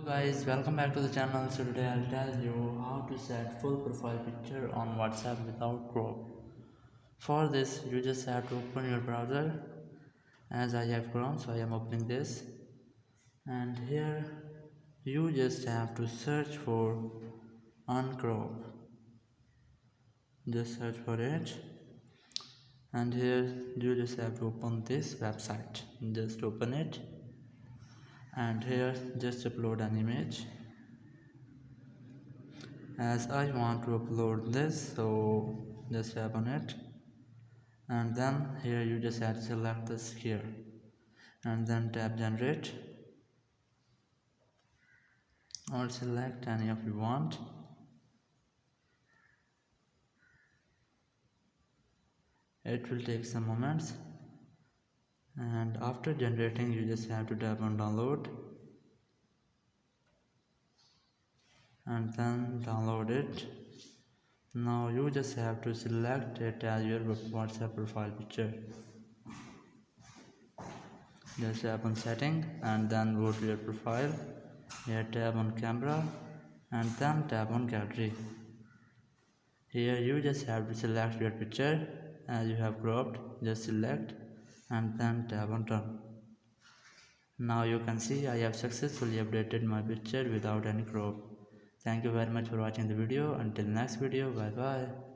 Hello guys, welcome back to the channel. So today I'll tell you how to set full profile picture on WhatsApp without crop. For this you just have to open your browser. As I have Chrome, so I am opening this, and here you just have to search for uncrop. Just search for it, and here you just have to open this website. Just open it, and here just upload an image. As I want to upload this, so just tap on it, and then here you just have to select the sphere and then tap generate, or select any of you want. It will take some moments, and after generating you just have to tap on download and then download it. Now you just have to select it as your WhatsApp profile picture. Just tap on setting and then go to your profile. Here tap on camera and then tap on gallery. Here you just have to select your picture as you have cropped. Just select and then tap on done. Now you can see I have successfully updated my picture without any crop. Thank you very much for watching the video. Until next video, bye bye.